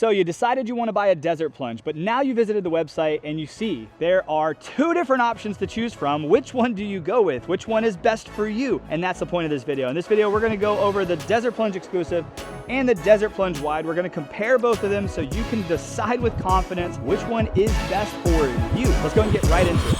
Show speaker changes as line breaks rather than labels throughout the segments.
So you decided you want to buy a desert plunge, but now you visited the website and you see there are two different options to choose from. Which one do you go with? Which one is best for you? And that's the point of this video. In this video, we're going to go over the desert plunge exclusive and the desert plunge wide. We're going to compare both of them so you can decide with confidence which one is best for you. Let's go and get right into it.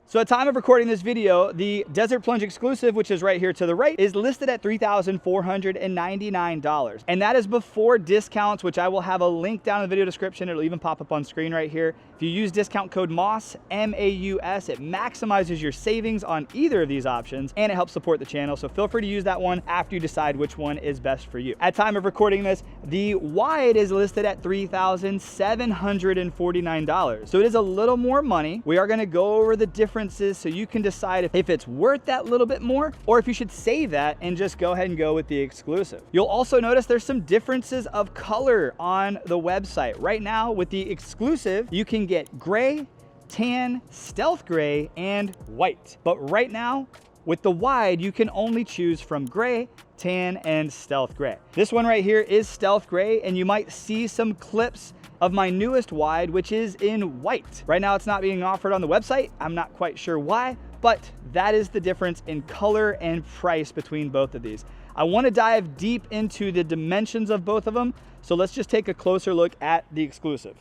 So at time of recording this video, the Desert Plunge exclusive, which is right here to the right, is listed at $3,499. And that is before discounts, which I will have a link down in the video description. It'll even pop up on screen right here. If you use discount code MAUS, M-A-U-S, it maximizes your savings on either of these options and it helps support the channel. So feel free to use that one after you decide which one is best for you. At time of recording this, the wide is listed at $3,749. So it is a little more money. We are gonna go over the difference so you can decide if it's worth that little bit more or if you should save that and just go ahead and go with the exclusive. You'll also notice there's some differences of color on the website. Right now with the exclusive, you can get gray, tan, stealth gray, and white. But right now with the wide, you can only choose from gray, tan, and stealth gray. This one right here is stealth gray, and you might see some clips of my newest wide, which is in white. Right now it's not being offered on the website. I'm not quite sure why, but that is the difference in color and price between both of these. I want to dive deep into the dimensions of both of them, so let's just take a closer look at the exclusive.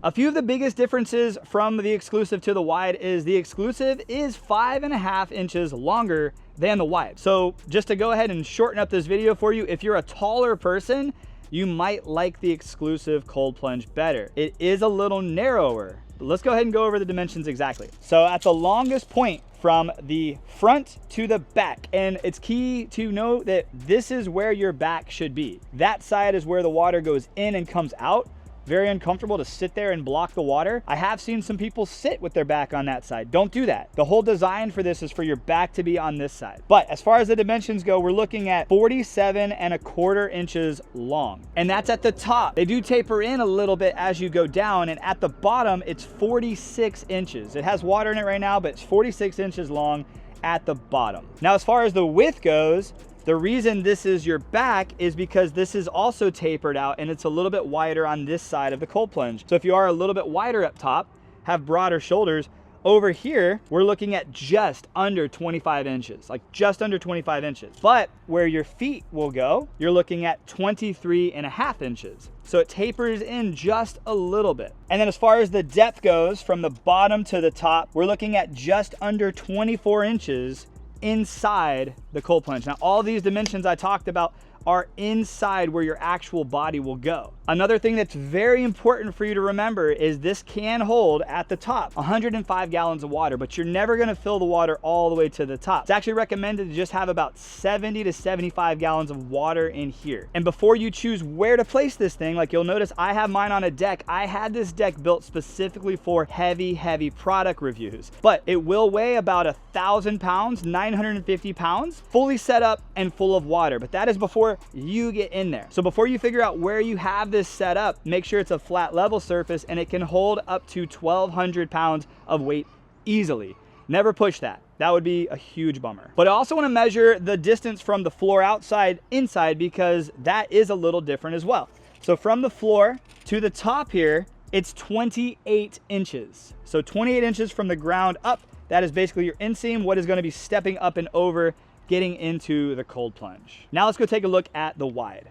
A few of the biggest differences from the exclusive to the wide is the exclusive is 5.5 inches longer than the wide. So just to go ahead and shorten up this video for you, if you're a taller person, you might like the exclusive cold plunge better. It is a little narrower. Let's go ahead and go over the dimensions exactly. So at the longest point from the front to the back, and it's key to know that this is where your back should be. That side is where the water goes in and comes out. Very uncomfortable to sit there and block the water. I have seen some people sit with their back on that side. Don't do that. The whole design for this is for your back to be on this side. But as far as the dimensions go, we're looking at 47.25 inches long. And that's at the top. They do taper in a little bit as you go down, and at the bottom, it's 46 inches. It has water in it right now, but it's 46 inches long at the bottom. Now, as far as the width goes, the reason this is your back is because this is also tapered out and it's a little bit wider on this side of the cold plunge. So if you are a little bit wider up top, have broader shoulders, over here, we're looking at just under 25 inches, like just under 25 inches. But where your feet will go, you're looking at 23.5 inches. So it tapers in just a little bit. And then as far as the depth goes, from the bottom to the top, we're looking at just under 24 inches inside the cold plunge. Now, all these dimensions I talked about are inside where your actual body will go. Another thing that's very important for you to remember is this can hold at the top 105 gallons of water, but you're never gonna fill the water all the way to the top. It's actually recommended to just have about 70 to 75 gallons of water in here. And before you choose where to place this thing, like you'll notice I have mine on a deck. I had this deck built specifically for heavy product reviews, but it will weigh about 1,000 pounds, 950 pounds, fully set up and full of water. But that is before you get in there. So before you figure out where you have this set up, make sure it's a flat level surface and it can hold up to 1,200 pounds of weight easily. Never push that. That would be a huge bummer. But I also want to measure the distance from the floor outside inside because that is a little different as well. So from the floor to the top here, it's 28 inches. So 28 inches from the ground up, that is basically your inseam, what is going to be stepping up and over getting into the cold plunge. Now let's go take a look at the wide.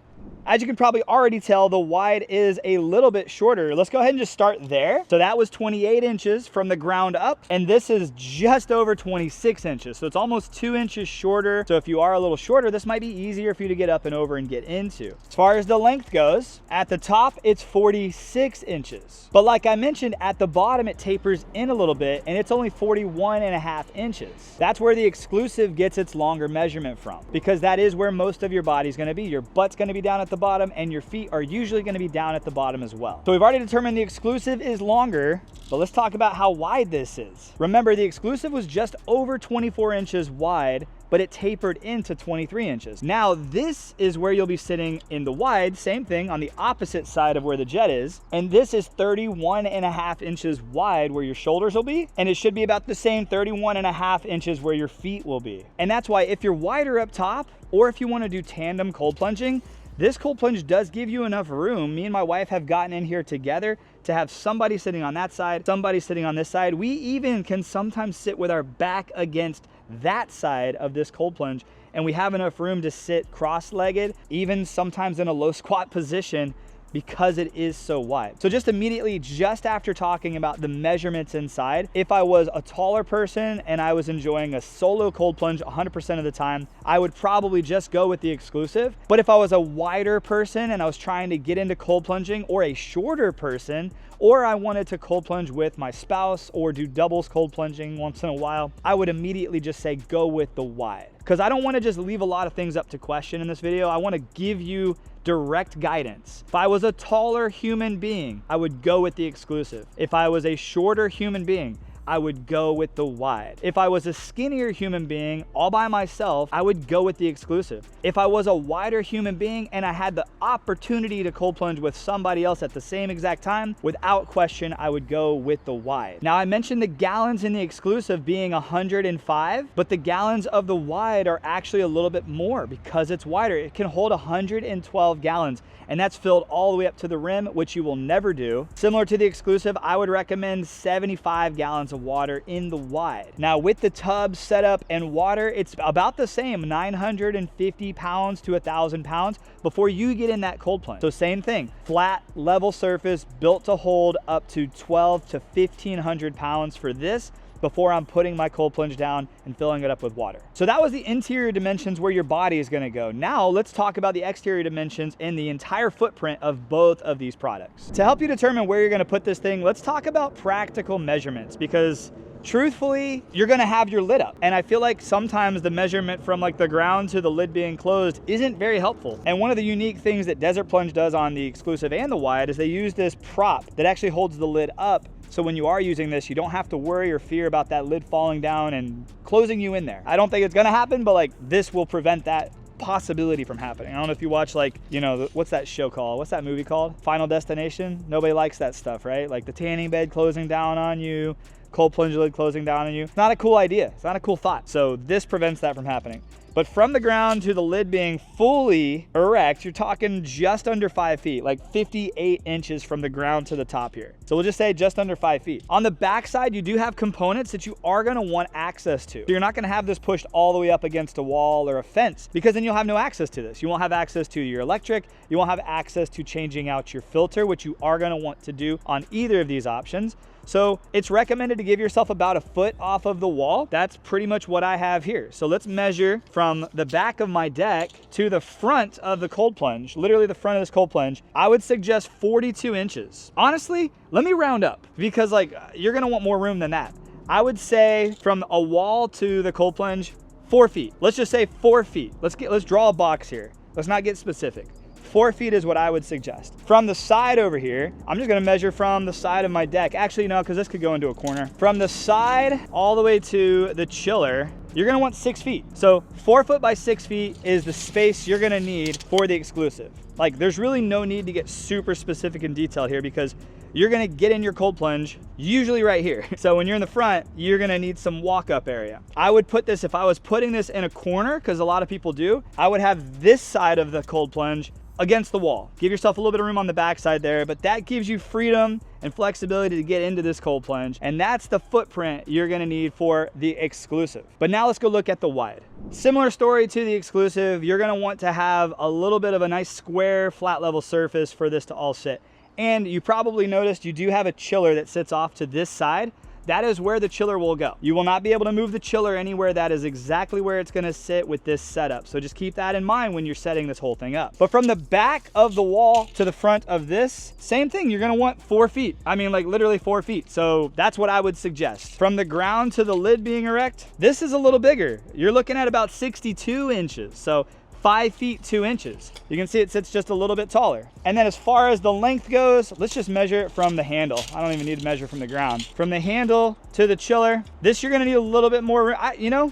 As you can probably already tell, the wide is a little bit shorter. Let's go ahead and just start there. So that was 28 inches from the ground up, and this is just over 26 inches. So it's almost 2 inches shorter. So if you are a little shorter, this might be easier for you to get up and over and get into. As far as the length goes, at the top, it's 46 inches. But like I mentioned, at the bottom, it tapers in a little bit, and it's only 41.5 inches. That's where the exclusive gets its longer measurement from, because that is where most of your body's gonna be. Your butt's gonna be down down at the bottom, and your feet are usually going to be down at the bottom as well. So we've already determined the exclusive is longer, but let's talk about how wide this is. Remember, the exclusive was just over 24 inches wide, but it tapered into 23 inches. Now, this is where you'll be sitting in the wide, same thing on the opposite side of where the jet is. And this is 31.5 inches wide where your shoulders will be. And it should be about the same 31.5 inches where your feet will be. And that's why if you're wider up top, or if you want to do tandem cold plunging, this cold plunge does give you enough room. Me and my wife have gotten in here together to have somebody sitting on that side, somebody sitting on this side. We even can sometimes sit with our back against that side of this cold plunge, and we have enough room to sit cross-legged, even sometimes in a low squat position, because it is so wide. So just immediately, just after talking about the measurements inside, if I was a taller person and I was enjoying a solo cold plunge 100% of the time, I would probably just go with the exclusive. But if I was a wider person and I was trying to get into cold plunging, or a shorter person, or I wanted to cold plunge with my spouse or do doubles cold plunging once in a while, I would immediately just say go with the wide. Because I don't want to just leave a lot of things up to question in this video. I want to give you direct guidance. If I was a taller human being, I would go with the exclusive. If I was a shorter human being, I would go with the wide. If I was a skinnier human being all by myself, I would go with the exclusive. If I was a wider human being and I had the opportunity to cold plunge with somebody else at the same exact time, without question, I would go with the wide. Now, I mentioned the gallons in the exclusive being 105, but the gallons of the wide are actually a little bit more because it's wider. It can hold 112 gallons, and that's filled all the way up to the rim, which you will never do. Similar to the exclusive, I would recommend 75 gallons of water in the wide. Now, with the tub setup and water, it's about the same, 950 pounds to 1,000 pounds before you get in that cold plunge. So same thing, flat level surface built to hold up to 12 to 1,500 pounds for this before I'm putting my cold plunge down and filling it up with water. So that was the interior dimensions where your body is gonna go. Now let's talk about the exterior dimensions and the entire footprint of both of these products. To help you determine where you're gonna put this thing, let's talk about practical measurements, because truthfully, you're gonna have your lid up. And I feel like sometimes the measurement from like the ground to the lid being closed isn't very helpful. And one of the unique things that Desert Plunge does on the exclusive and the wide is they use this prop that actually holds the lid up. So when you are using this, you don't have to worry or fear about that lid falling down and closing you in there. I don't think it's gonna happen, but like this will prevent that possibility from happening. I don't know if you watch like, you know, what's that show called? What's that movie called? Final Destination? Nobody likes that stuff, right? Like the tanning bed closing down on you, cold plunge lid closing down on you. It's not a cool idea. It's not a cool thought. So this prevents that from happening. But from the ground to the lid being fully erect, you're talking just under 5 feet, like 58 inches from the ground to the top here. So we'll just say just under 5 feet. On the back side, you do have components that you are gonna want access to. So you're not gonna have this pushed all the way up against a wall or a fence, because then you'll have no access to this. You won't have access to your electric, you won't have access to changing out your filter, which you are gonna want to do on either of these options. So it's recommended to give yourself about a foot off of the wall. That's pretty much what I have here. So let's measure from the back of my deck to the front of the cold plunge, literally the front of this cold plunge. I would suggest 42 inches. Honestly, let me round up, because like you're gonna want more room than that. I would say from a wall to the cold plunge, 4 feet. Let's just say 4 feet. Let's draw a box here. Let's not get specific. 4 feet is what I would suggest. From the side over here, I'm just gonna measure from the side of my deck. Actually, no, because this could go into a corner. From the side all the way to the chiller, you're gonna want 6 feet. So 4 foot by 6 feet is the space you're gonna need for the exclusive. Like there's really no need to get super specific and detailed here, because you're gonna get in your cold plunge usually right here. So when you're in the front, you're gonna need some walk-up area. I would put this, if I was putting this in a corner, because a lot of people do, I would have this side of the cold plunge against the wall. Give yourself a little bit of room on the backside there, but that gives you freedom and flexibility to get into this cold plunge. And that's the footprint you're gonna need for the exclusive. But now let's go look at the wide. Similar story to the exclusive. You're gonna want to have a little bit of a nice square flat level surface for this to all sit. And you probably noticed you do have a chiller that sits off to this side. That is where the chiller will go. You will not be able to move the chiller anywhere. That is exactly where it's gonna sit with this setup. So just keep that in mind when you're setting this whole thing up. But from the back of the wall to the front of this, same thing, you're gonna want 4 feet. I mean, like literally 4 feet. So that's what I would suggest. From the ground to the lid being erect, this is a little bigger. You're looking at about 62 inches. So 5 feet 2 inches. You can see it sits just a little bit taller. And then as far as the length goes, let's just measure it from the handle. I don't even need to measure from the ground. From the handle to the chiller, this you're gonna need a little bit more,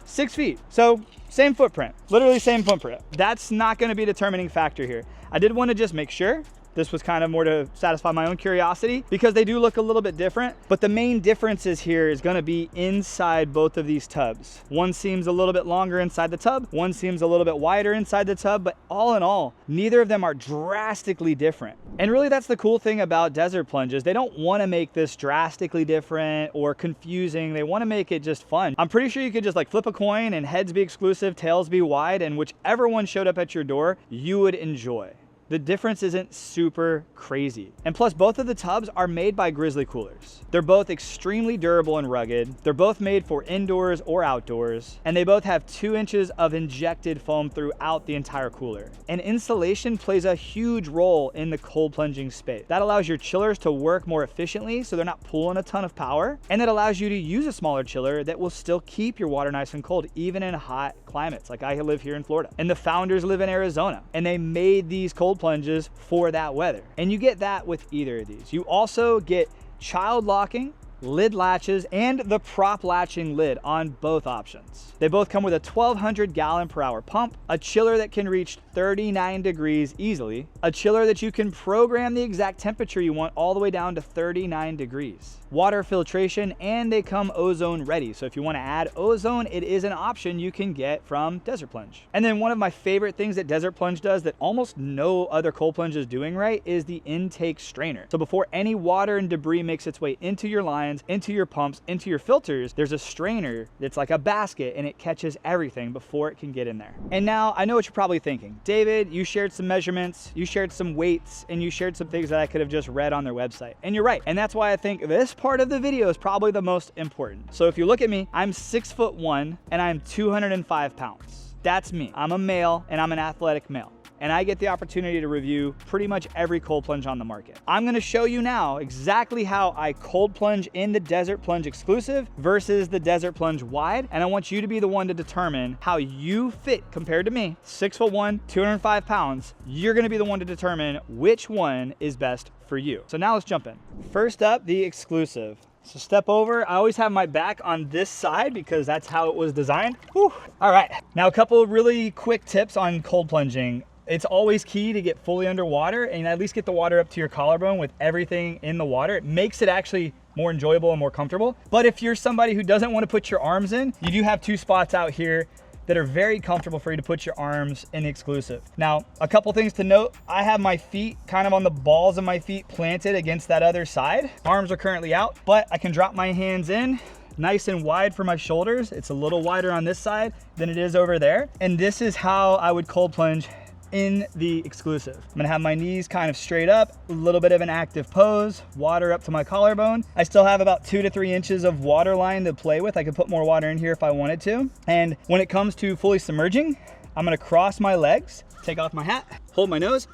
6 feet. So same footprint, literally same footprint. That's not gonna be a determining factor here. I did wanna just make sure. This was kind of more to satisfy my own curiosity because they do look a little bit different, but the main differences here is gonna be inside both of these tubs. One seems a little bit longer inside the tub, one seems a little bit wider inside the tub, but all in all, neither of them are drastically different. And really that's the cool thing about desert plunges. They don't wanna make this drastically different or confusing. They wanna make it just fun. I'm pretty sure you could just like flip a coin and heads be exclusive, tails be wide, and whichever one showed up at your door, you would enjoy. The difference isn't super crazy. And plus both of the tubs are made by Grizzly coolers. They're both extremely durable and rugged. They're both made for indoors or outdoors. And they both have 2 inches of injected foam throughout the entire cooler. And insulation plays a huge role in the cold plunging space. That allows your chillers to work more efficiently so they're not pulling a ton of power. And it allows you to use a smaller chiller that will still keep your water nice and cold, even in hot climates. Like I live here in Florida. And the founders live in Arizona. And they made these cold plunges for that weather. And you get that with either of these. You also get child locking, lid latches, and the prop latching lid on both options. They both come with a 1,200 gallon per hour pump, a chiller that can reach 39 degrees easily, a chiller that you can program the exact temperature you want all the way down to 39 degrees. Water filtration, and they come ozone ready. So if you want to add ozone, it is an option you can get from Desert Plunge. And then one of my favorite things that Desert Plunge does that almost no other cold plunge is doing right is the intake strainer. So before any water and debris makes its way into your lines, into your pumps, into your filters, there's a strainer that's like a basket and it catches everything before it can get in there. And now I know what you're probably thinking. David, you shared some measurements, you shared some weights, and you shared some things that I could have just read on their website. And you're right. And that's why I think this part of the video is probably the most important. So if you look at me, I'm 6'1" and I'm 205 pounds. That's me. I'm a male and I'm an athletic male. And I get the opportunity to review pretty much every cold plunge on the market. I'm gonna show you now exactly how I cold plunge in the Desert Plunge exclusive versus the Desert Plunge wide. And I want you to be the one to determine how you fit compared to me, 6'1", 205 pounds. You're gonna be the one to determine which one is best for you. So now let's jump in. First up, the exclusive. So step over. I always have my back on this side because that's how it was designed. Whew. All right, now a couple of really quick tips on cold plunging. It's always key to get fully underwater and at least get the water up to your collarbone with everything in the water. It makes it actually more enjoyable and more comfortable. But if you're somebody who doesn't want to put your arms in, you do have 2 spots out here that are very comfortable for you to put your arms in the exclusive. Now, a couple things to note. I have my feet kind of on the balls of my feet planted against that other side. Arms are currently out, but I can drop my hands in nice and wide for my shoulders. It's a little wider on this side than it is over there. And this is how I would cold plunge in the exclusive. I'm gonna have my knees kind of straight up, a little bit of an active pose, water up to my collarbone. I still have about 2 to 3 inches of water line to play with. I could put more water in here if I wanted to. And when it comes to fully submerging, I'm gonna cross my legs, take off my hat, hold my nose,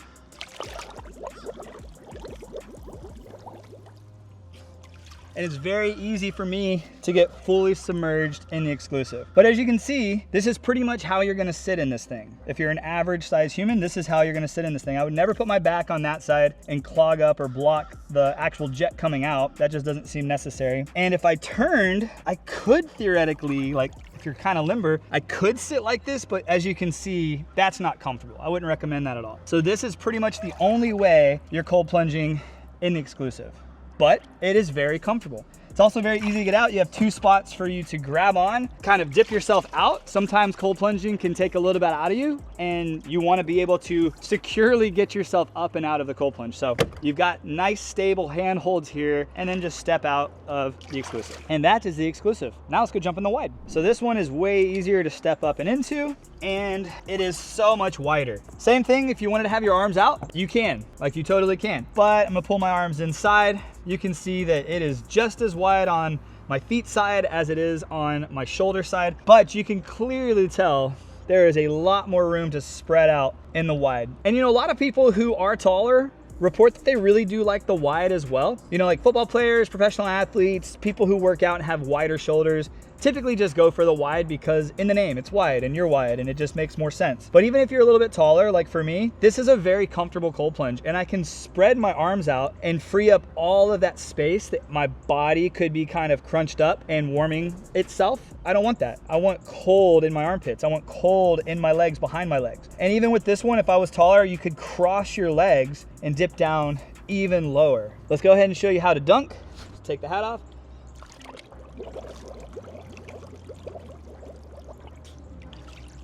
and it's very easy for me to get fully submerged in the exclusive. But as you can see, this is pretty much how you're gonna sit in this thing. If you're an average size human, this is how you're gonna sit in this thing. I would never put my back on that side and clog up or block the actual jet coming out. That just doesn't seem necessary. And if I turned, I could theoretically, like if you're kind of limber, I could sit like this, but as you can see, that's not comfortable. I wouldn't recommend that at all. So this is pretty much the only way you're cold plunging in the exclusive. But it is very comfortable. It's also very easy to get out. You have 2 spots for you to grab on, kind of dip yourself out. Sometimes cold plunging can take a little bit out of you and you want to be able to securely get yourself up and out of the cold plunge. So you've got nice stable handholds here and then just step out of the exclusive. And that is the exclusive. Now let's go jump in the wide. So this one is way easier to step up and into, and it is so much wider. Same thing, if you wanted to have your arms out, you can, like you totally can. But I'm gonna pull my arms inside. You can see that it is just as wide on my feet side as it is on my shoulder side, but you can clearly tell there is a lot more room to spread out in the wide. And you know, a lot of people who are taller report that they really do like the wide as well. You know, like football players, professional athletes, people who work out and have wider shoulders typically just go for the wide because in the name, it's wide and you're wide and it just makes more sense. But even if you're a little bit taller, like for me, this is a very comfortable cold plunge and I can spread my arms out and free up all of that space that my body could be kind of crunched up and warming itself. I don't want that. I want cold in my armpits. I want cold in my legs, behind my legs. And even with this one, if I was taller, you could cross your legs and dip down even lower. Let's go ahead and show you how to dunk. Just take the hat off.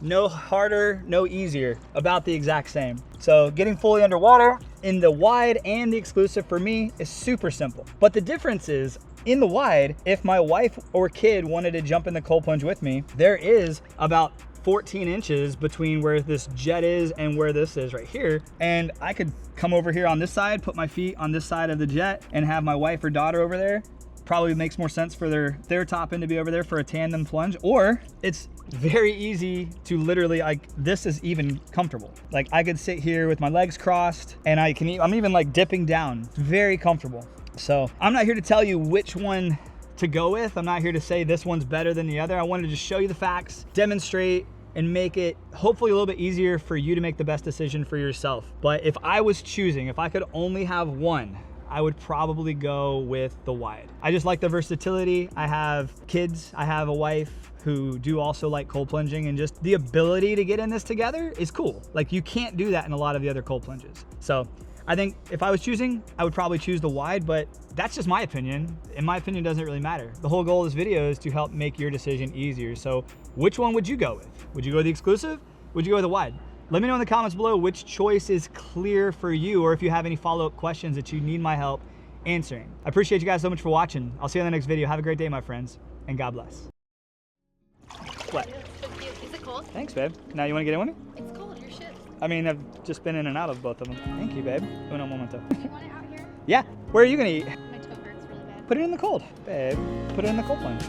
No harder, no easier, about the exact same. So getting fully underwater in the wide and the exclusive for me is super simple. But the difference is in the wide, if my wife or kid wanted to jump in the cold plunge with me, there is about 14 inches between where this jet is and where this is right here. And I could come over here on this side, put my feet on this side of the jet and have my wife or daughter over there. Probably makes more sense for their top end to be over there for a tandem plunge, or it's very easy to literally, like, this is even comfortable. Like I could sit here with my legs crossed and I'm even like dipping down. It's very comfortable. So I'm not here to tell you which one to go with. I'm not here to say this one's better than the other. I wanted to just show you the facts, demonstrate, and make it hopefully a little bit easier for you to make the best decision for yourself. But if I was choosing, if I could only have one, I would probably go with the wide. I just like the versatility. I have kids, I have a wife who do also like cold plunging, and just the ability to get in this together is cool. Like you can't do that in a lot of the other cold plunges. So I think if I was choosing, I would probably choose the wide, but that's just my opinion. And my opinion doesn't really matter. The whole goal of this video is to help make your decision easier. So which one would you go with? Would you go with the exclusive? Would you go with the wide? Let me know in the comments below which choice is clear for you, or if you have any follow-up questions that you need my help answering. I appreciate you guys so much for watching. I'll see you in the next video. Have a great day, my friends, and God bless. What?
So cute. Is it cold?
Thanks, babe. Now you want to get in with me?
It's cold. Your shit.
I mean, I've just been in and out of both of them. Thank you, babe. Uno momento.
Do you want it out here?
Yeah. Where are you going to eat?
My toe hurts really bad.
Put it in the cold, babe. Put it in the cold plunge.